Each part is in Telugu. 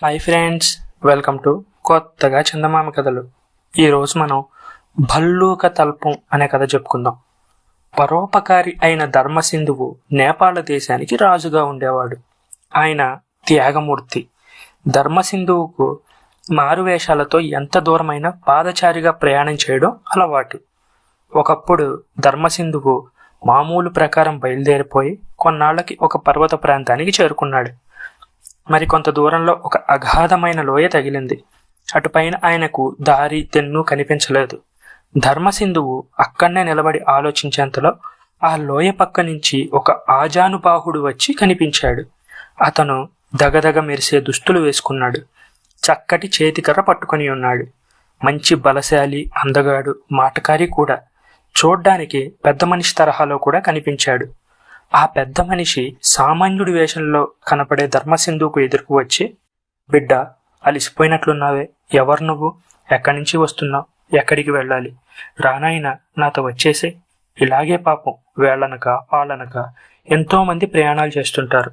హాయ్ ఫ్రెండ్స్, వెల్కమ్ టు కొత్తగా చందమామ కథలు. ఈరోజు మనం భల్లూక తల్పం అనే కథ చెప్పుకుందాం. పరోపకారి అయిన ధర్మసింధువు నేపాళ దేశానికి రాజుగా ఉండేవాడు. ఆయన త్యాగమూర్తి. ధర్మసింధువుకు మారువేషాలతో ఎంత దూరమైనా పాదచారిగా ప్రయాణం చేయడం అలవాటు. ఒకప్పుడు ధర్మసింధువు మామూలు ప్రకారం బయలుదేరిపోయి కొన్నాళ్ళకి ఒక పర్వత ప్రాంతానికి చేరుకున్నాడు. మరికొంత దూరంలో ఒక అగాధమైన లోయ తగిలింది. అటుపైన ఆయనకు దారి తెన్ను కనిపించలేదు. ధర్మసింధువు అక్కడనే నిలబడి ఆలోచించేంతలో ఆ లోయ పక్క నుంచి ఒక ఆజానుబాహుడు వచ్చి కనిపించాడు. అతను దగదగ మెరిసే దుస్తులు వేసుకున్నాడు. చక్కటి చేతికర్ర పట్టుకొని ఉన్నాడు. మంచి బలశాలి, అందగాడు, మాటకారి కూడా. చూడ్డానికి పెద్ద మనిషి తరహాలో కూడా కనిపించాడు. ఆ పెద్ద మనిషి సామాన్యుడి వేషంలో కనపడే ధర్మసింధువుకు ఎదురుకు వచ్చి, బిడ్డ, అలిసిపోయినట్లున్నావే, ఎవరు నువ్వు, ఎక్కడి నుంచి వస్తున్నావు, ఎక్కడికి వెళ్ళాలి, రానాయన నాతో వచ్చేసే. ఇలాగే పాపం వేళనక పాలనక ఎంతోమంది ప్రయాణాలు చేస్తుంటారు.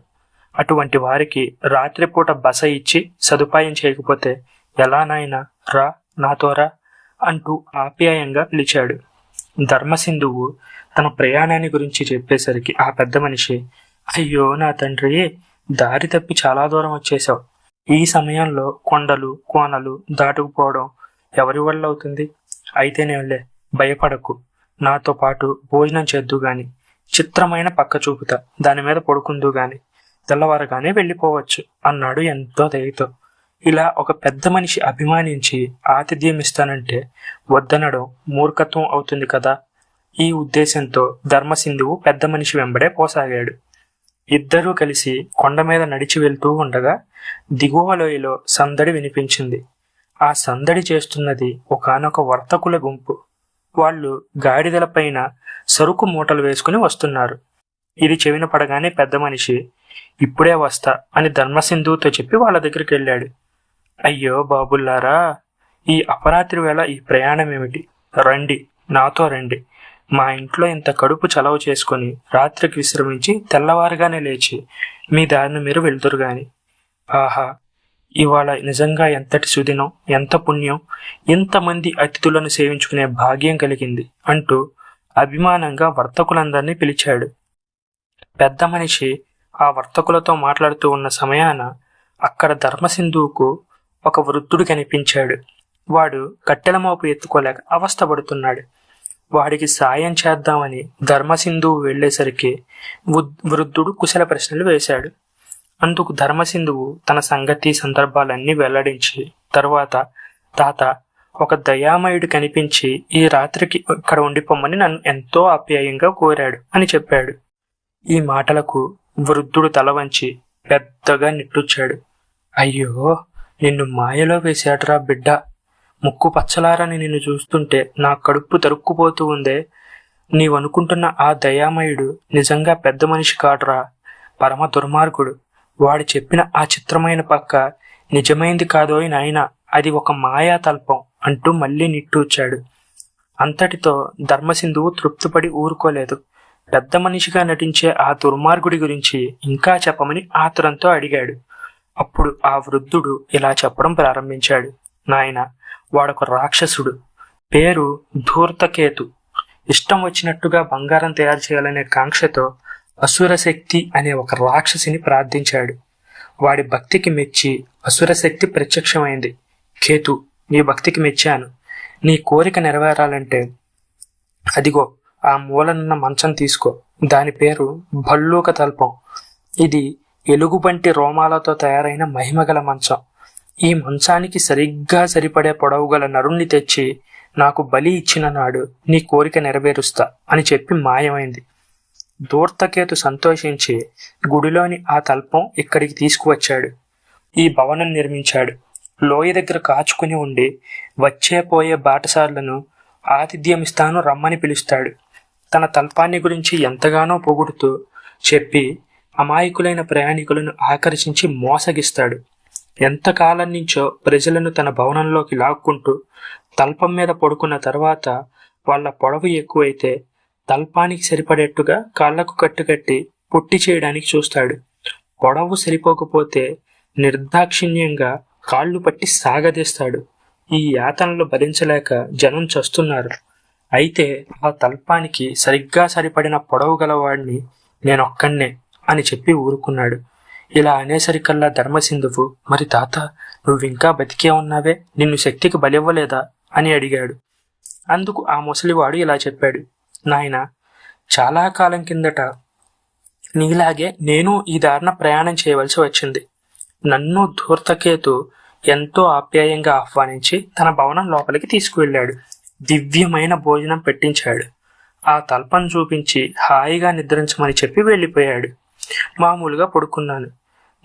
అటువంటి వారికి రాత్రిపూట బస ఇచ్చి సదుపాయం చేయకపోతే ఎలా నాయనా, రా నాతో రా అంటూ ఆప్యాయంగా పిలిచాడు. ధర్మసింధువు తన ప్రయాణాన్ని గురించి చెప్పేసరికి ఆ పెద్ద మనిషి, అయ్యో నా తండ్రి, దారి తప్పి చాలా దూరం వచ్చేసావు. ఈ సమయంలో కొండలు కోనలు దాటుకుపోవడం ఎవరి వల్ల అవుతుంది? అయితేనేలే, భయపడకు, నాతో పాటు భోజనం చేద్దు గాని, చిత్రమైన పక్క చూపుతా, దాని మీద పడుకుందు గాని, తెల్లవారగానే వెళ్ళిపోవచ్చు అన్నాడు ఎంతో దయతో. ఇలా ఒక పెద్ద మనిషి అభిమానించి ఆతిథ్యం ఇస్తానంటే వద్దనడం మూర్ఖత్వం అవుతుంది కదా. ఈ ఉద్దేశంతో ధర్మసింధువు పెద్ద మనిషి వెంబడే పోసాగాడు. ఇద్దరూ కలిసి కొండ మీద నడిచి వెళ్తూ ఉండగా దిగువ లోయలో సందడి వినిపించింది. ఆ సందడి చేస్తున్నది ఒకానొక వర్తకుల గుంపు. వాళ్ళు గాడిదలపైన సరుకు మూటలు వేసుకుని వస్తున్నారు. ఇది చెవిన పడగానే పెద్ద మనిషి, ఇప్పుడే వస్తా అని ధర్మసింధువుతో చెప్పి వాళ్ళ దగ్గరికి వెళ్ళాడు. అయ్యో బాబుల్లారా, ఈ అపరాత్రి వేళ ఈ ప్రయాణం ఏమిటి? రండి, నాతో రండి. మా ఇంట్లో ఇంత కడుపు చలవ చేసుకుని రాత్రికి విశ్రమించి తెల్లవారుగానే లేచి మీ దారిని మీరు వెళ్తురు గాని. ఆహా, ఇవాళ నిజంగా ఎంతటి సుదినం, ఎంత పుణ్యం, ఇంతమంది అతిథులను సేవించుకునే భాగ్యం కలిగింది అంటూ అభిమానంగా వర్తకులందరినీ పిలిచాడు. పెద్ద మనిషి ఆ వర్తకులతో మాట్లాడుతూ ఉన్న సమయాన అక్కడ ధర్మసింధువుకు ఒక వృద్ధుడు కనిపించాడు. వాడు కట్టెల మోపు ఎత్తుకోలేక అవస్థపడుతున్నాడు. వాడికి సాయం చేద్దామని ధర్మసింధువు వెళ్లేసరికి వృద్ధుడు కుశల ప్రశ్నలు వేశాడు. అందుకు ధర్మసింధువు తన సంగతి సందర్భాలన్నీ వెల్లడించి తరువాత, తాత, ఒక దయామయుడు కనిపించి ఈ రాత్రికి ఇక్కడ ఉండిపోమ్మని నన్ను ఎంతో ఆప్యాయంగా కోరాడు అని చెప్పాడు. ఈ మాటలకు వృద్ధుడు తల వంచి పెద్దగా నిట్టూర్చాడు. అయ్యో, నిన్ను మాయలో వేశాడురా బిడ్డ. ముక్కు పచ్చలారని నిన్ను చూస్తుంటే నా కడుపు తరుక్కుపోతూ ఉందే. నీవనుకుంటున్న ఆ దయామయుడు నిజంగా పెద్ద మనిషి కాడురా, పరమ దుర్మార్గుడు. వాడు చెప్పిన ఆ చిత్రమైన పక్క నిజమైంది కాదోయ్ నాయనా, అది ఒక మాయా తల్పం అంటూ మళ్ళీ నిట్టూర్చాడు. అంతటితో ధర్మసింధువు తృప్తిపడి ఊరుకోలేదు. పెద్ద మనిషిగా నటించే ఆ దుర్మార్గుడి గురించి ఇంకా చెప్పమని ఆతురంతో అడిగాడు. అప్పుడు ఆ వృద్ధుడు ఇలా చెప్పడం ప్రారంభించాడు. నాయన, వాడొక రాక్షసుడు. పేరు ధూర్తకేతు. ఇష్టం వచ్చినట్టుగా బంగారం తయారు చేయాలనే కాంక్షతో అసురశక్తి అనే ఒక రాక్షసిని ప్రార్థించాడు. వాడి భక్తికి మెచ్చి అసురశక్తి ప్రత్యక్షమైంది. కేతు, నీ భక్తికి మెచ్చాను. నీ కోరిక నెరవేరాలంటే అదిగో ఆ మూలనున్న మంచం తీసుకో. దాని పేరు భల్లూక తల్పం. ఇది ఎలుగుబంటి రోమాలతో తయారైన మహిమగల మంచం. ఈ మంచానికి సరిగ్గా సరిపడే పొడవు గల నరుణ్ణి తెచ్చి నాకు బలి ఇచ్చిన నాడు నీ కోరిక నెరవేరుస్తా అని చెప్పి మాయమైంది. ధూర్తకేతు సంతోషించి గుడిలోని ఆ తల్పం ఇక్కడికి తీసుకువచ్చాడు. ఈ భవనం నిర్మించాడు. లోయ దగ్గర కాచుకుని ఉండి వచ్చే పోయే బాటసార్లను ఆతిథ్యమిస్తాను రమ్మని పిలుస్తాడు. తన తల్పాన్ని గురించి ఎంతగానో పొగుడుతూ చెప్పి అమాయకులైన ప్రయాణికులను ఆకర్షించి మోసగిస్తాడు. ఎంతకాలం నుంచో ప్రజలను తన భవనంలోకి లాక్కుంటూ తల్పం మీద పడుకున్న తర్వాత వాళ్ళ పొడవు ఎక్కువైతే తల్పానికి సరిపడేట్టుగా కాళ్లకు కట్టుకట్టి పొట్టి చేయడానికి చూస్తాడు. పొడవు సరిపోకపోతే నిర్దాక్షిణ్యంగా కాళ్ళు పట్టి సాగదీస్తాడు. ఈ యాతనలు భరించలేక జనం చస్తున్నారు. అయితే ఆ తల్పానికి సరిగ్గా సరిపడిన పొడవు గలవాడిని నేనొక్కన్నే అని చెప్పి ఊరుకున్నాడు. ఇలా అనేసరికల్లా ధర్మసింధువు, మరి తాత, నువ్వింకా బతికే ఉన్నావే, నిన్ను శక్తికి బలివ్వలేదా అని అడిగాడు. అందుకు ఆ ముసలివాడు ఇలా చెప్పాడు. నాయనా, చాలా కాలం కిందట నీలాగే నేను ఈ దారిన ప్రయాణం చేయవలసి వచ్చింది. నన్ను ధూర్తకేతు ఎంతో ఆప్యాయంగా ఆహ్వానించి తన భవనం లోపలికి తీసుకువెళ్ళాడు. దివ్యమైన భోజనం పెట్టించాడు. ఆ తల్పం చూపించి హాయిగా నిద్రించమని చెప్పి వెళ్ళిపోయాడు. మామూలుగా పడుకున్నాను.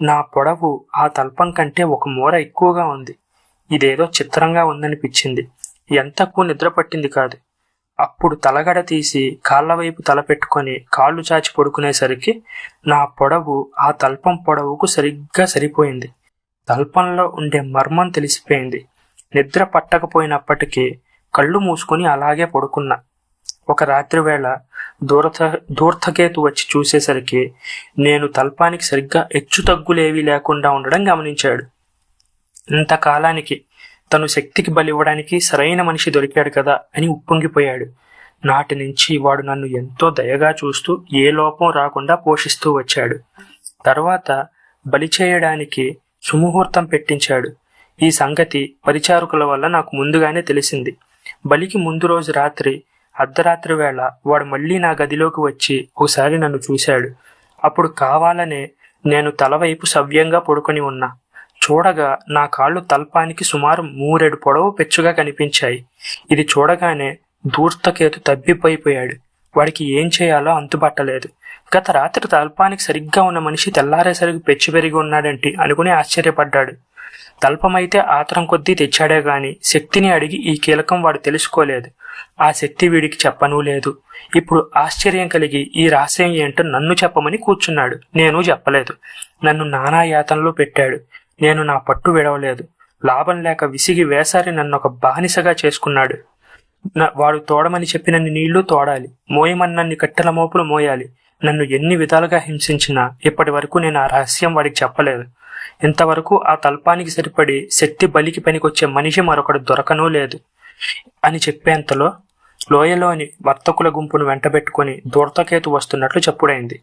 నా పొడవు ఆ తల్పం కంటే ఒక మూర ఎక్కువగా ఉంది. ఇదేదో చిత్రంగా ఉందనిపించింది. ఎంతకు నిద్ర పట్టింది కాదు. అప్పుడు తలగడ తీసి కాళ్ళ వైపు తల పెట్టుకొని కాళ్ళు చాచి పడుకునేసరికి నా పొడవు ఆ తల్పం పొడవుకు సరిగ్గా సరిపోయింది. తల్పంలో ఉండే మర్మం తెలిసిపోయింది. నిద్ర పట్టకపోయినప్పటికీ కళ్ళు మూసుకొని అలాగే పడుకున్నా. ఒక రాత్రి వేళ దూర్తకేతు వచ్చి చూసేసరికి నేను తల్పానికి సరిగ్గా హెచ్చుతగ్గులేవీ లేకుండా ఉండడం గమనించాడు. ఇంతకాలానికి తను శక్తికి బలివ్వడానికి సరైన మనిషి దొరికాడు కదా అని ఉప్పొంగిపోయాడు. నాటి నుంచి వాడు నన్ను ఎంతో దయగా చూస్తూ ఏ లోపం రాకుండా పోషిస్తూ వచ్చాడు. తర్వాత బలి చేయడానికి సుముహూర్తం పెట్టించాడు. ఈ సంగతి పరిచారకుల వల్ల నాకు ముందుగానే తెలిసింది. బలికి ముందు రోజు రాత్రి అర్ధరాత్రి వేళ వాడు మళ్ళీ నా గదిలోకి వచ్చి ఒకసారి నన్ను చూశాడు. అప్పుడు కావాలనే నేను తలవైపు సవ్యంగా పడుకొని ఉన్నా. చూడగా నా కాళ్ళు తల్పానికి సుమారు 3 అడుగుల పొడవు పెచ్చుగా కనిపించాయి. ఇది చూడగానే ధూర్తకేతు తబ్బిబ్బైపోయాడు. వాడికి ఏం చేయాలో అంతుబట్టలేదు. గత రాత్రి తల్పానికి సరిగ్గా ఉన్న మనిషి తెల్లారేసరికి పెచ్చు పెరిగి ఉన్నాడేంటి అనుకుని ఆశ్చర్యపడ్డాడు. తల్పమైతే ఆతరం కొద్దీ తెచ్చాడే గాని శక్తిని అడిగి ఈ కీలకం వాడు తెలుసుకోలేదు. ఆ శక్తి వీడికి చెప్పనూ లేదు. ఇప్పుడు ఆశ్చర్యం కలిగి ఈ రహస్యం ఏంటో నన్ను చెప్పమని కూర్చున్నాడు. నేను చెప్పలేదు. నన్ను నానా యాతనలో పెట్టాడు. నేను నా పట్టు విడవలేదు. లాభం లేక విసిగి వేసారి నన్ను ఒక బానిసగా చేసుకున్నాడు. వాడు తోడమని చెప్పినన్ని నీళ్లు తోడాలి, మోయమన్నన్ని కట్టెల మోపులు మోయాలి. నన్ను ఎన్ని విధాలుగా హింసించినా ఇప్పటి వరకు నేను ఆ రహస్యం వాడికి చెప్పలేదు. ఇంతవరకు ఆ తల్పానికి సరిపడి శక్తి బలికి పనికొచ్చే మనిషి మరొకడు దొరకనూ లేదు అని చెప్పేంతలో లోయలోని వర్తకుల గుంపును వెంటబెట్టుకుని దూర్తకేతు వస్తున్నట్లు చెప్పుడైంది.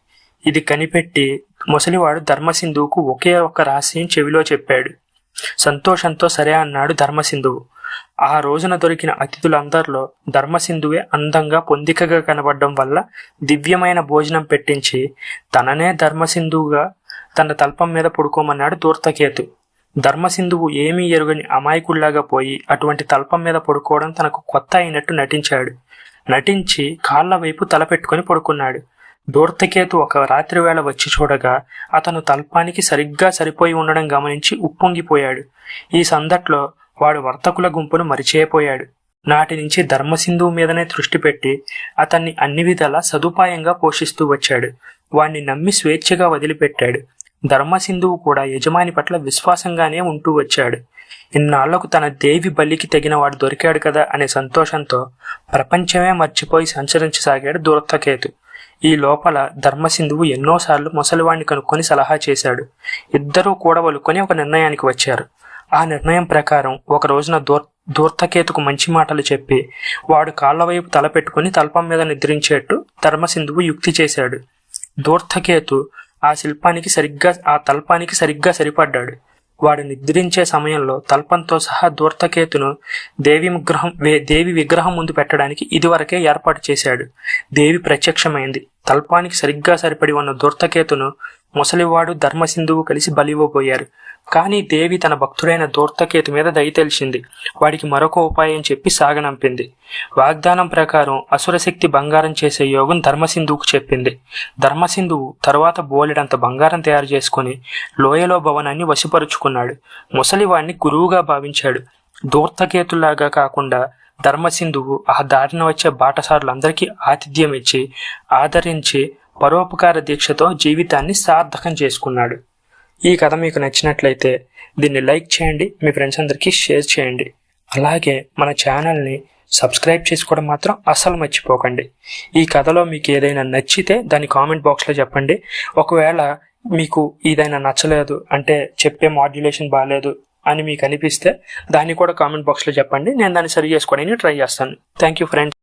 ఇది కనిపెట్టి ముసలివాడు ధర్మసింధువుకు ఒకే ఒక్క రహస్యం చెవిలో చెప్పాడు. సంతోషంతో సరే అన్నాడు ధర్మసింధువు. ఆ రోజున దొరికిన అతిథులందరిలో ధర్మసింధువే అందంగా పొందికగా కనబడడం వల్ల దివ్యమైన భోజనం పెట్టించి తననే ధర్మసింధువుగా తన తల్పం మీద పడుకోమన్నాడు దూర్తకేతు. ధర్మసింధువు ఏమీ ఎరుగని అమాయకుల్లాగా పోయి అటువంటి తల్పం మీద పడుకోవడం తనకు కొత్త అయినట్టు నటించాడు. నటించి కాళ్ళ వైపు తల పెట్టుకుని పడుకున్నాడు. దూర్తకేతు ఒక రాత్రి వేళ వచ్చి చూడగా అతను తల్పానికి సరిగ్గా సరిపోయి ఉండడం గమనించి ఉప్పొంగిపోయాడు. ఈ సందట్లో వాడు వర్తకుల గుంపును మరిచేయపోయాడు. నాటి నుంచి ధర్మసింధువు మీదనే దృష్టి పెట్టి అతన్ని అన్ని విధాలా సదుపాయంగా పోషిస్తూ వచ్చాడు. వాణ్ణి నమ్మి స్వేచ్ఛగా వదిలిపెట్టాడు. ధర్మసింధువు కూడా యజమాని పట్ల విశ్వాసంగానే ఉంటూ వచ్చాడు. ఇన్నాళ్లకు తన దేవి బలికి తగిన వాడు దొరికాడు కదా అనే సంతోషంతో ప్రపంచమే మర్చిపోయి సంచరించసాగాడు దూర్తకేతు. ఈ లోపల ధర్మసింధువు ఎన్నోసార్లు ముసలివాణ్ణి కనుక్కొని సలహా చేశాడు. ఇద్దరూ కూడవలుకొని ఒక నిర్ణయానికి వచ్చారు. ఆ నిర్ణయం ప్రకారం ఒక రోజున దూర్తకేతుకు మంచి మాటలు చెప్పి వాడు కాళ్ల వైపు తల పెట్టుకుని తల్పం మీద నిద్రించేట్టు ధర్మసింధువు యుక్తి చేశాడు. దూర్తకేతు ఆ తల్పానికి సరిగ్గా సరిపడ్డాడు. వాడు నిద్రించే సమయంలో తల్పంతో సహా దూర్తకేతును దేవి విగ్రహం ముందు పెట్టడానికి ఇదివరకే ఏర్పాటు చేశాడు. దేవి ప్రత్యక్షమైంది. తల్పానికి సరిగ్గా సరిపడి ఉన్న దూర్తకేతును ముసలివాడు ధర్మసింధువు కలిసి బలివ్వబోయారు. కానీ దేవి తన భక్తుడైన దూర్తకేతు మీద దయ తెలిసింది. వాడికి మరొక ఉపాయం చెప్పి సాగనంపింది. వాగ్దానం ప్రకారం అసురశక్తి బంగారం చేసే యోగం ధర్మసింధువుకు చెప్పింది. ధర్మసింధువు తరువాత బోలెడంత బంగారం తయారు చేసుకుని లోయలో భవనాన్ని వశపరుచుకున్నాడు. ముసలివాడిని గురువుగా భావించాడు. దూర్తకేతులాగా కాకుండా ధర్మసింధువు ఆ దారిన వచ్చే బాటసారులందరికీ ఆతిథ్యం ఇచ్చి ఆదరించి పరోపకార దీక్షతో జీవితాన్ని సార్థకం చేసుకున్నాడు. ఈ కథ మీకు నచ్చినట్లయితే దీన్ని లైక్ చేయండి, మీ ఫ్రెండ్స్ అందరికీ షేర్ చేయండి. అలాగే మన ఛానల్ని సబ్స్క్రైబ్ చేసుకోవడం మాత్రం అస్సలు మర్చిపోకండి. ఈ కథలో మీకు ఏదైనా నచ్చితే దాన్ని కామెంట్ బాక్స్లో చెప్పండి. ఒకవేళ మీకు ఏదైనా నచ్చలేదు అంటే చెప్పే మాడ్యులేషన్ బాగాలేదు అని మీకు అనిపిస్తే దాన్ని కూడా కామెంట్ బాక్స్లో చెప్పండి. నేను దాన్ని సరి చేసుకోవడానికి ట్రై చేస్తాను. Thank you friends.